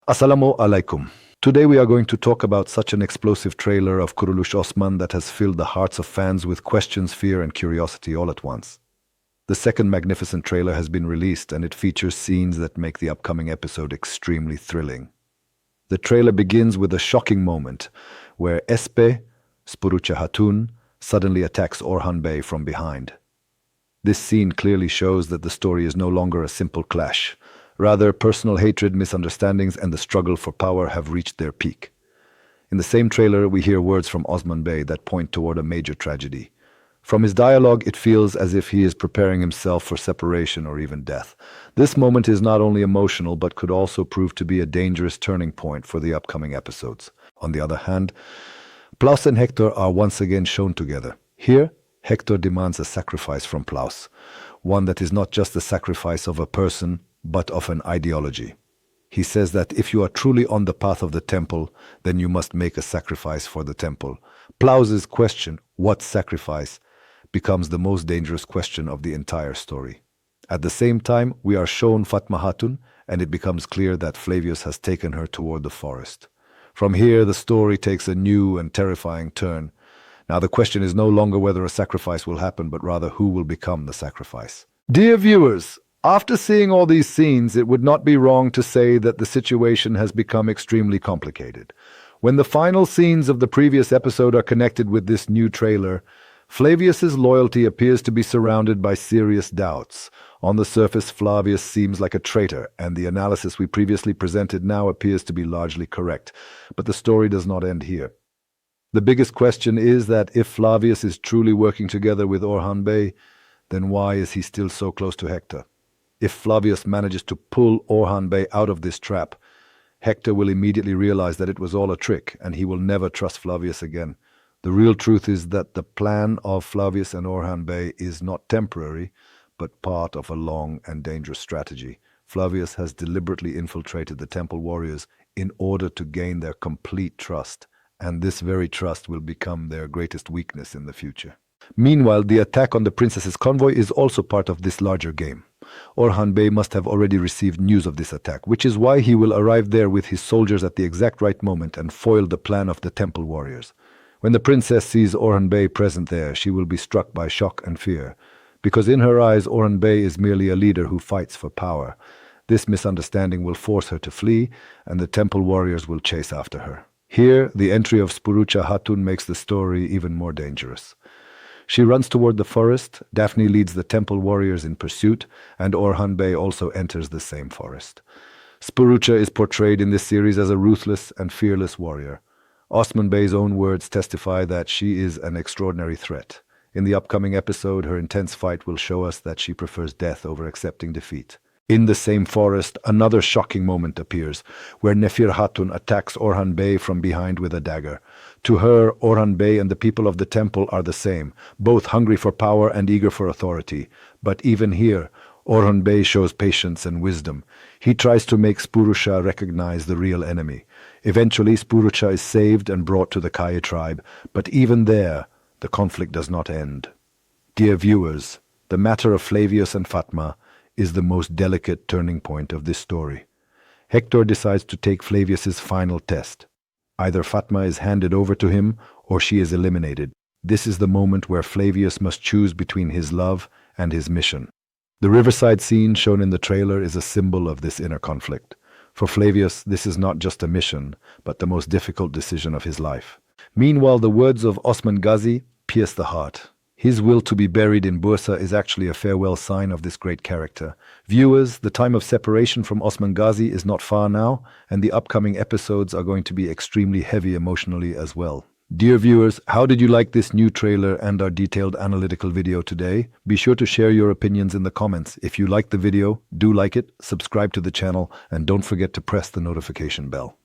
Assalamu alaikum. Today we are going to talk about such an explosive trailer of Kurulus Osman that has filled the hearts of fans with questions, fear and curiosity all at once. The second magnificent trailer has been released and it features scenes that make the upcoming episode extremely thrilling. The trailer begins with a shocking moment where Espe, Spurucha Hatun, suddenly attacks Orhan Bey from behind. This scene clearly shows that the story is no longer a simple clash. Rather, personal hatred, misunderstandings, and the struggle for power have reached their peak. In the same trailer, we hear words from Osman Bey that point toward a major tragedy. From his dialogue, it feels as if he is preparing himself for separation or even death. This moment is not only emotional, but could also prove to be a dangerous turning point for the upcoming episodes. On the other hand, Plaus and Hector are once again shown together. Here, Hector demands a sacrifice from Plaus, one that is not just the sacrifice of a person, but of an ideology. He says that if you are truly on the path of the temple, then you must make a sacrifice for the temple. Plaus's question, what sacrifice, becomes the most dangerous question of the entire story. At the same time, we are shown Fatma Hatun, and it becomes clear that Flavius has taken her toward the forest. From here, the story takes a new and terrifying turn. Now the question is no longer whether a sacrifice will happen, but rather who will become the sacrifice. Dear viewers, after seeing all these scenes, it would not be wrong to say that the situation has become extremely complicated. When the final scenes of the previous episode are connected with this new trailer, Flavius's loyalty appears to be surrounded by serious doubts. On the surface, Flavius seems like a traitor, and the analysis we previously presented now appears to be largely correct. But the story does not end here. The biggest question is that if Flavius is truly working together with Orhan Bey, then why is he still so close to Hector? If Flavius manages to pull Orhan Bey out of this trap, Hector will immediately realize that it was all a trick, and he will never trust Flavius again. The real truth is that the plan of Flavius and Orhan Bey is not temporary, but part of a long and dangerous strategy. Flavius has deliberately infiltrated the temple warriors in order to gain their complete trust, and this very trust will become their greatest weakness in the future. Meanwhile, the attack on the princess's convoy is also part of this larger game. Orhan Bey must have already received news of this attack, which is why he will arrive there with his soldiers at the exact right moment and foil the plan of the temple warriors. When the princess sees Orhan Bey present there, she will be struck by shock and fear, because in her eyes Orhan Bey is merely a leader who fights for power. This misunderstanding will force her to flee, and the temple warriors will chase after her. Here, the entry of Spurucha Hatun makes the story even more dangerous. She runs toward the forest, Daphne leads the temple warriors in pursuit, and Orhan Bey also enters the same forest. Spurucha is portrayed in this series as a ruthless and fearless warrior. Osman Bey's own words testify that she is an extraordinary threat. In the upcoming episode, her intense fight will show us that she prefers death over accepting defeat. In the same forest, another shocking moment appears, where Nefir Hatun attacks Orhan Bey from behind with a dagger. To her, Orhan Bey and the people of the temple are the same, both hungry for power and eager for authority. But even here, Orhan Bey shows patience and wisdom. He tries to make Spurucha recognize the real enemy. Eventually, Spurucha is saved and brought to the Kaye tribe, but even there, the conflict does not end. Dear viewers, the matter of Flavius and Fatma is the most delicate turning point of this story. Hector decides to take Flavius's final test. Either Fatma is handed over to him or she is eliminated. This is the moment where Flavius must choose between his love and his mission. The riverside scene shown in the trailer is a symbol of this inner conflict. For Flavius, this is not just a mission, but the most difficult decision of his life. Meanwhile, the words of Osman Ghazi pierce the heart. His will to be buried in Bursa is actually a farewell sign of this great character. Viewers, the time of separation from Osman Ghazi is not far now, and the upcoming episodes are going to be extremely heavy emotionally as well. Dear viewers, how did you like this new trailer and our detailed analytical video today? Be sure to share your opinions in the comments. If you liked the video, do like it, subscribe to the channel, and don't forget to press the notification bell.